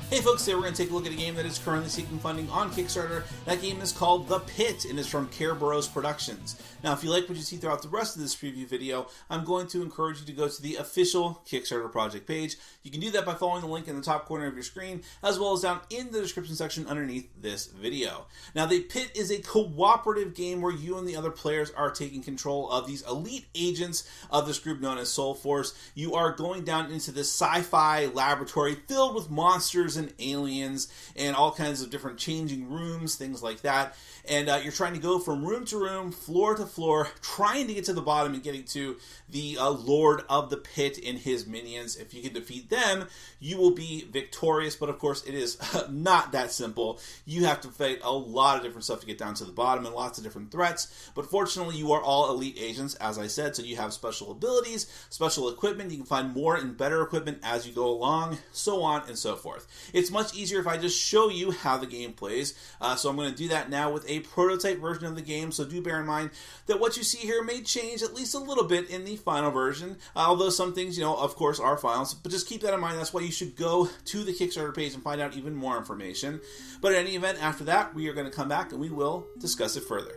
Hey folks, today we're going to take a look at a game that is currently seeking funding on Kickstarter. That game is called The Pit and is from Kerberos Productions. Now, if you like what you see throughout the rest of this preview video, I'm going to encourage you to go to the official Kickstarter project page. You can do that by following the link in the top corner of your screen, as well as down in the description section underneath this video. Now, The Pit is a cooperative game where you and the other players are taking control of these elite agents of this group known as Soul Force. You are going down into this sci-fi laboratory filled with monsters and aliens and all kinds of different changing rooms, things like that. And you're trying to go from room to room, floor to floor, trying to get to the bottom and getting to the Lord of the Pit and his minions. If you can defeat them, you will be victorious. But of course, it is not that simple. You have to fight a lot of different stuff to get down to the bottom and lots of different threats. But fortunately, you are all elite agents, as I said, so you have special abilities, special equipment. You can find more and better equipment as you go along, so on and so forth. It's much easier if I just show you how the game plays. So I'm going to do that now with a prototype version of the game, so do bear in mind that what you see here may change at least a little bit in the final version, although some things, of course, are finals, but just keep that in mind. That's why you should go to the Kickstarter page and find out even more information. But in any event, after that, we are going to come back and we will discuss it further.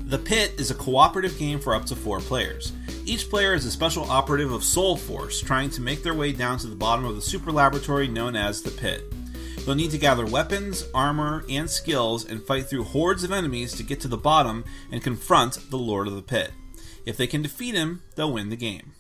The Pit is a cooperative game for up to 4 players. Each player is a special operative of Soul Force trying to make their way down to the bottom of the super laboratory known as the Pit. They'll need to gather weapons, armor, and skills and fight through hordes of enemies to get to the bottom and confront the Lord of the Pit. If they can defeat him, they'll win the game.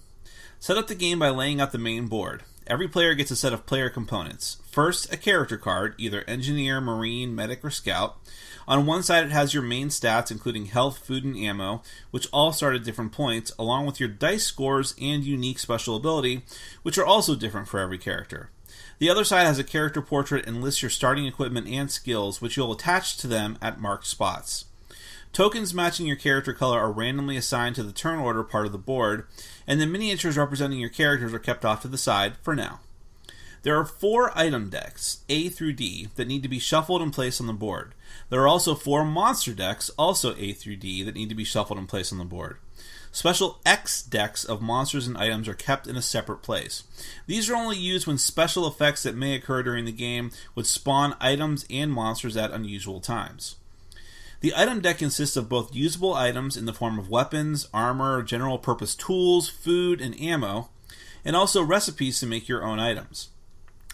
Set up the game by laying out the main board. Every player gets a set of player components. First, a character card, either Engineer, Marine, Medic, or Scout. On one side it has your main stats, including health, food, and ammo, which all start at different points, along with your dice scores and unique special ability, which are also different for every character. The other side has a character portrait and lists your starting equipment and skills, which you'll attach to them at marked spots. Tokens matching your character color are randomly assigned to the turn order part of the board, and the miniatures representing your characters are kept off to the side for now. There are 4 item decks, A through D, that need to be shuffled and placed on the board. There are also 4 monster decks, also A through D, that need to be shuffled and placed on the board. Special X decks of monsters and items are kept in a separate place. These are only used when special effects that may occur during the game would spawn items and monsters at unusual times. The item deck consists of both usable items in the form of weapons, armor, general purpose tools, food, and ammo, and also recipes to make your own items.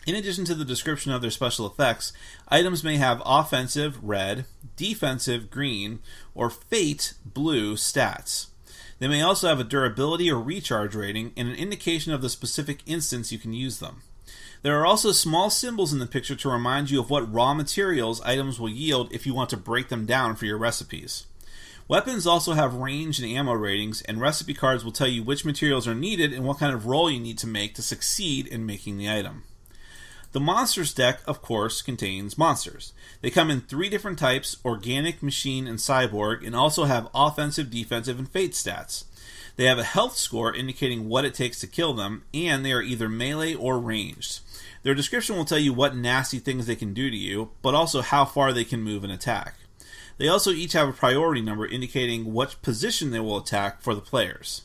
In addition to the description of their special effects, items may have offensive, red, defensive, green, or fate, blue, stats. They may also have a durability or recharge rating and an indication of the specific instance you can use them. There are also small symbols in the picture to remind you of what raw materials items will yield if you want to break them down for your recipes. Weapons also have range and ammo ratings, and recipe cards will tell you which materials are needed and what kind of roll you need to make to succeed in making the item. The Monsters deck, of course, contains monsters. They come in 3 different types, organic, machine, and cyborg, and also have offensive, defensive, and fate stats. They have a health score indicating what it takes to kill them, and they are either melee or ranged. Their description will tell you what nasty things they can do to you, but also how far they can move and attack. They also each have a priority number indicating what position they will attack for the players.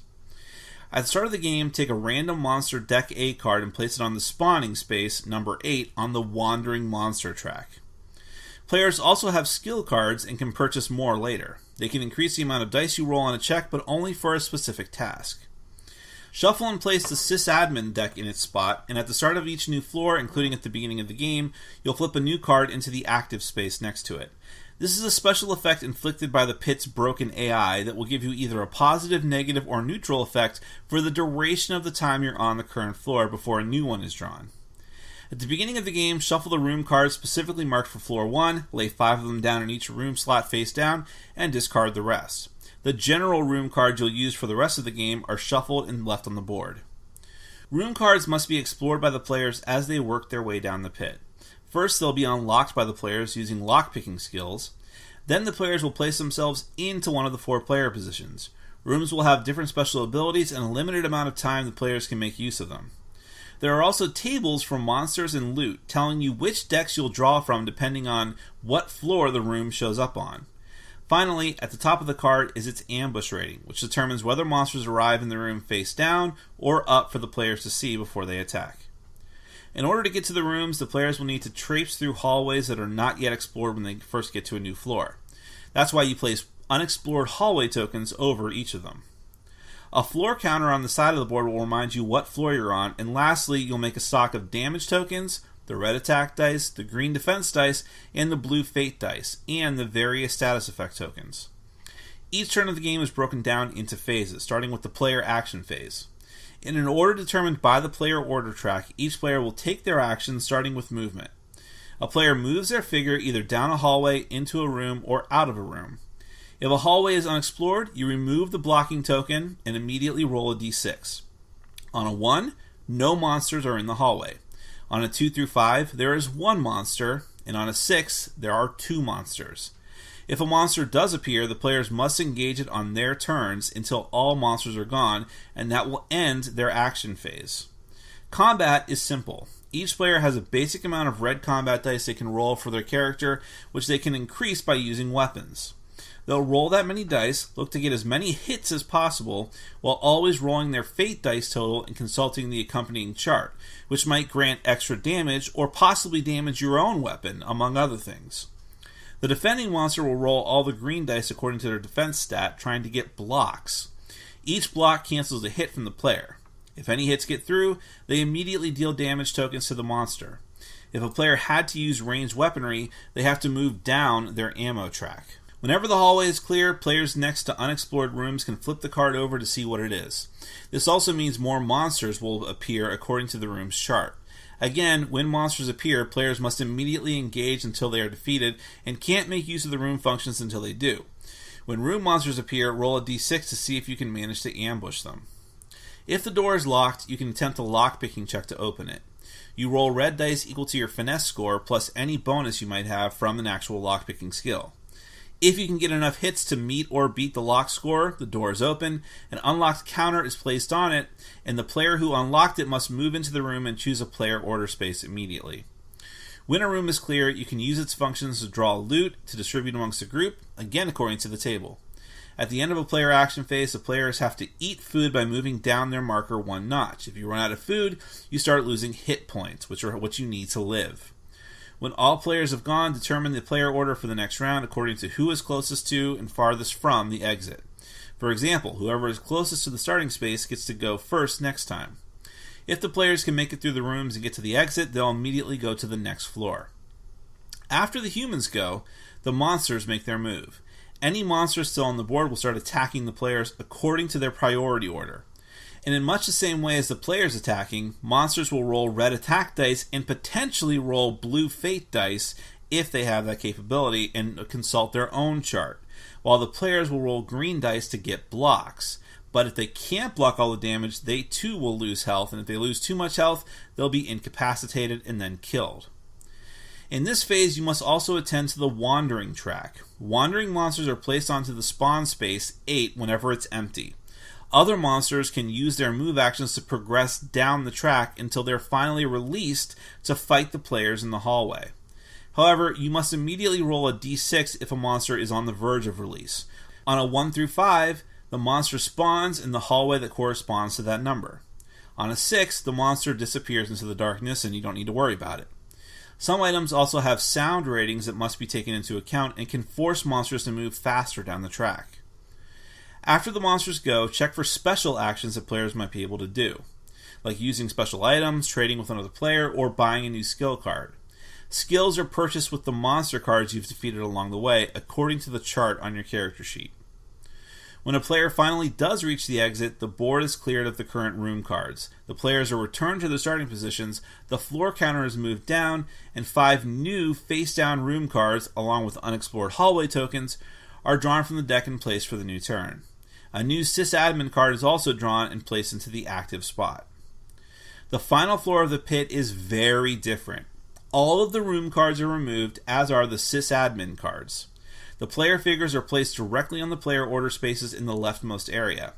At the start of the game, take a random monster deck A card and place it on the spawning space, number 8, on the Wandering Monster track. Players also have skill cards and can purchase more later. They can increase the amount of dice you roll on a check, but only for a specific task. Shuffle and place the sysadmin deck in its spot, and at the start of each new floor, including at the beginning of the game, you'll flip a new card into the active space next to it. This is a special effect inflicted by the Pit's broken AI that will give you either a positive, negative, or neutral effect for the duration of the time you're on the current floor before a new one is drawn. At the beginning of the game, shuffle the room cards specifically marked for floor 1, lay 5 of them down in each room slot face down, and discard the rest. The general room cards you'll use for the rest of the game are shuffled and left on the board. Room cards must be explored by the players as they work their way down the pit. First, they'll be unlocked by the players using lockpicking skills. Then the players will place themselves into one of the 4 player positions. Rooms will have different special abilities and a limited amount of time the players can make use of them. There are also tables for monsters and loot, telling you which decks you'll draw from depending on what floor the room shows up on. Finally, at the top of the card is its ambush rating, which determines whether monsters arrive in the room face down or up for the players to see before they attack. In order to get to the rooms, the players will need to traipse through hallways that are not yet explored when they first get to a new floor. That's why you place unexplored hallway tokens over each of them. A floor counter on the side of the board will remind you what floor you're on, and lastly, you'll make a stock of damage tokens, the red attack dice, the green defense dice, and the blue fate dice, and the various status effect tokens. Each turn of the game is broken down into phases, starting with the player action phase. In an order determined by the player order track, each player will take their action starting with movement. A player moves their figure either down a hallway, into a room, or out of a room. If a hallway is unexplored, you remove the blocking token and immediately roll a d6. On a 1, no monsters are in the hallway. On a 2 through 5, there is 1 monster, and on a 6, there are 2 monsters. If a monster does appear, the players must engage it on their turns until all monsters are gone, and that will end their action phase. Combat is simple. Each player has a basic amount of red combat dice they can roll for their character, which they can increase by using weapons. They'll roll that many dice, look to get as many hits as possible, while always rolling their fate dice total and consulting the accompanying chart, which might grant extra damage or possibly damage your own weapon, among other things. The defending monster will roll all the green dice according to their defense stat, trying to get blocks. Each block cancels a hit from the player. If any hits get through, they immediately deal damage tokens to the monster. If a player had to use ranged weaponry, they have to move down their ammo track. Whenever the hallway is clear, players next to unexplored rooms can flip the card over to see what it is. This also means more monsters will appear according to the room's chart. Again, when monsters appear, players must immediately engage until they are defeated and can't make use of the room functions until they do. When room monsters appear, roll a d6 to see if you can manage to ambush them. If the door is locked, you can attempt a lockpicking check to open it. You roll red dice equal to your finesse score plus any bonus you might have from an actual lockpicking skill. If you can get enough hits to meet or beat the lock score, the door is open, an unlocked counter is placed on it, and the player who unlocked it must move into the room and choose a player order space immediately. When a room is clear, you can use its functions to draw loot to distribute amongst the group, again according to the table. At the end of a player action phase, the players have to eat food by moving down their marker 1 notch. If you run out of food, you start losing hit points, which are what you need to live. When all players have gone, determine the player order for the next round according to who is closest to and farthest from the exit. For example, whoever is closest to the starting space gets to go first next time. If the players can make it through the rooms and get to the exit, they'll immediately go to the next floor. After the humans go, the monsters make their move. Any monster still on the board will start attacking the players according to their priority order. And in much the same way as the players attacking, monsters will roll red attack dice and potentially roll blue fate dice if they have that capability and consult their own chart, while the players will roll green dice to get blocks. But if they can't block all the damage, they too will lose health, and if they lose too much health, they'll be incapacitated and then killed. In this phase, you must also attend to the wandering track. Wandering monsters are placed onto the spawn space 8 whenever it's empty. Other monsters can use their move actions to progress down the track until they're finally released to fight the players in the hallway. However, you must immediately roll a d6 if a monster is on the verge of release. On a 1 through 5, the monster spawns in the hallway that corresponds to that number. On a 6, the monster disappears into the darkness and you don't need to worry about it. Some items also have sound ratings that must be taken into account and can force monsters to move faster down the track. After the monsters go, check for special actions that players might be able to do, like using special items, trading with another player, or buying a new skill card. Skills are purchased with the monster cards you've defeated along the way, according to the chart on your character sheet. When a player finally does reach the exit, the board is cleared of the current room cards. The players are returned to their starting positions, the floor counter is moved down, and 5 new face-down room cards, along with unexplored hallway tokens, are drawn from the deck and placed for the new turn. A new sysadmin card is also drawn and placed into the active spot. The final floor of the pit is very different. All of the room cards are removed, as are the sysadmin cards. The player figures are placed directly on the player order spaces in the leftmost area.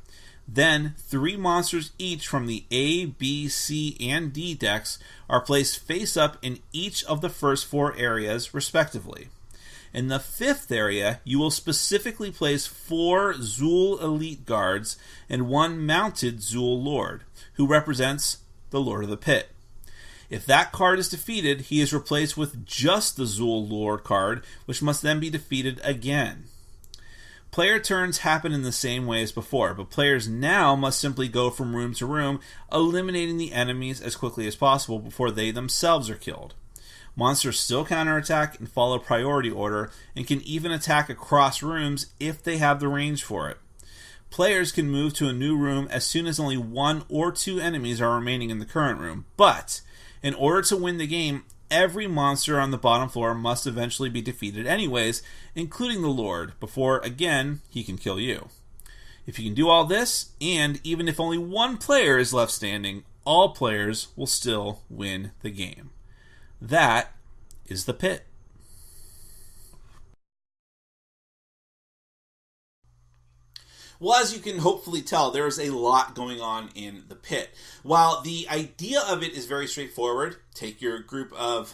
Then, 3 monsters each from the A, B, C, and D decks are placed face up in each of the first 4 areas, respectively. In the 5th area, you will specifically place 4 Zool Elite Guards and 1 mounted Zool Lord, who represents the Lord of the Pit. If that card is defeated, he is replaced with just the Zool Lord card, which must then be defeated again. Player turns happen in the same way as before, but players now must simply go from room to room, eliminating the enemies as quickly as possible before they themselves are killed. Monsters still counterattack and follow priority order, and can even attack across rooms if they have the range for it. Players can move to a new room as soon as only 1 or 2 enemies are remaining in the current room, but in order to win the game, every monster on the bottom floor must eventually be defeated anyways, including the Lord, before, again, he can kill you. If you can do all this, and even if only 1 player is left standing, all players will still win the game. That is the Pit. Well, as you can hopefully tell, there is a lot going on in the Pit. While the idea of it is very straightforward, take your group of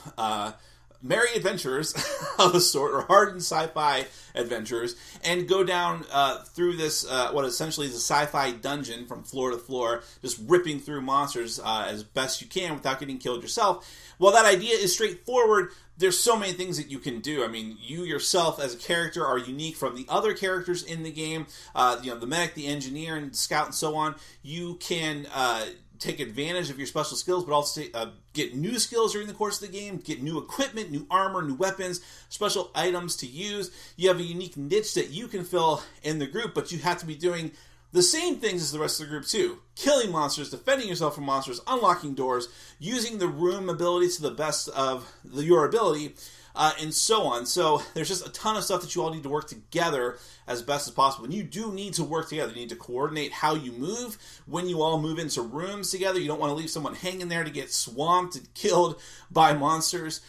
merry adventurers of a sort, or hardened sci-fi adventurers, and go down through this, what essentially is a sci-fi dungeon from floor to floor, just ripping through monsters as best you can without getting killed yourself. While that idea is straightforward, there's so many things that you can do. I mean, you yourself as a character are unique from the other characters in the game. The medic, the engineer, and the scout, and so on. You can take advantage of your special skills, but also get new skills during the course of the game, get new equipment, new armor, new weapons, special items to use. You have a unique niche that you can fill in the group, but you have to be doing the same things as the rest of the group too. Killing monsters, defending yourself from monsters, unlocking doors, using the room abilities to the best of your ability, and so on. So there's just a ton of stuff that you all need to work together as best as possible. And you do need to work together. You need to coordinate how you move. When you all move into rooms together, you don't want to leave someone hanging there to get swamped and killed by monsters.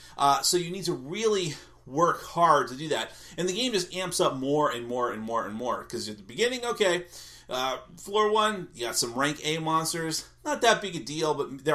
So you need to really work hard to do that. And the game just amps up more and more and more and more. Because at the beginning, okay, floor 1, you got some rank A monsters. Not that big a deal, but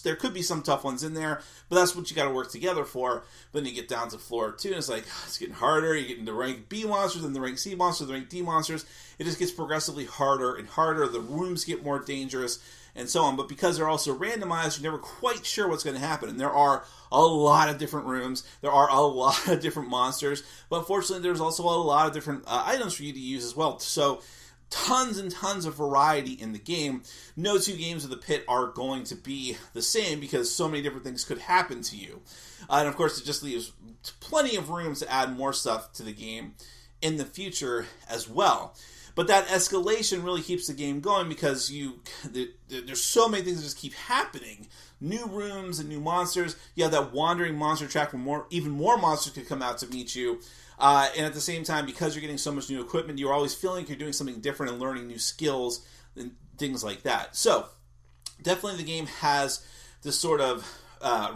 there could be some tough ones in there. But that's what you got to work together for. But then you get down to floor 2, and it's like, it's getting harder. You get into rank B monsters, then the rank C monsters, the rank D monsters. It just gets progressively harder and harder. The rooms get more dangerous, and so on. But because they're also randomized, you're never quite sure what's going to happen. And there are a lot of different rooms. There are a lot of different monsters. But fortunately, there's also a lot of different items for you to use as well. So tons and tons of variety in the game. No 2 games of the Pit are going to be the same because so many different things could happen to you. And of course, it just leaves plenty of rooms to add more stuff to the game in the future as well. But that escalation really keeps the game going because there's so many things that just keep happening. New rooms and new monsters. You have that wandering monster track where even more monsters could come out to meet you. And at the same time, because you're getting so much new equipment, you're always feeling like you're doing something different and learning new skills and things like that. So, definitely the game has this sort of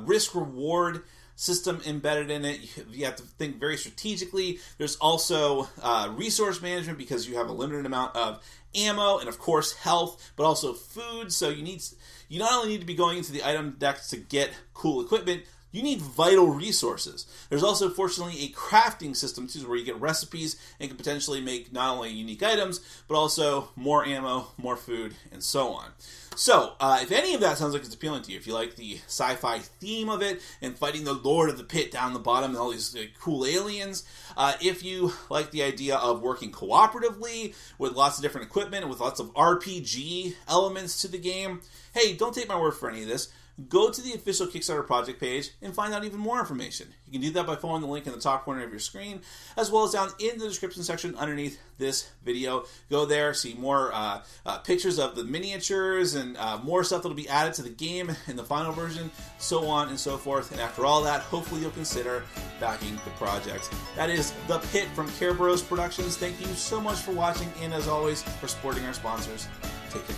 risk-reward system embedded in it. You have to think very strategically. There's also resource management because you have a limited amount of ammo and, of course, health, but also food. So you not only need to be going into the item decks to get cool equipment, you need vital resources. There's also, fortunately, a crafting system, too, where you get recipes and can potentially make not only unique items, but also more ammo, more food, and so on. So, if any of that sounds like it's appealing to you, if you like the sci-fi theme of it, and fighting the Lord of the Pit down the bottom and all these cool aliens, if you like the idea of working cooperatively with lots of different equipment, with lots of RPG elements to the game, hey, don't take my word for any of this. Go to the official Kickstarter project page and find out even more information. You can do that by following the link in the top corner of your screen, as well as down in the description section underneath this video. Go there, see more pictures of the miniatures and more stuff that will be added to the game in the final version, so on and so forth. And after all that, hopefully you'll consider backing the project. That is The Pit from Care Bros Productions. Thank you so much for watching, and as always, for supporting our sponsors. Take care.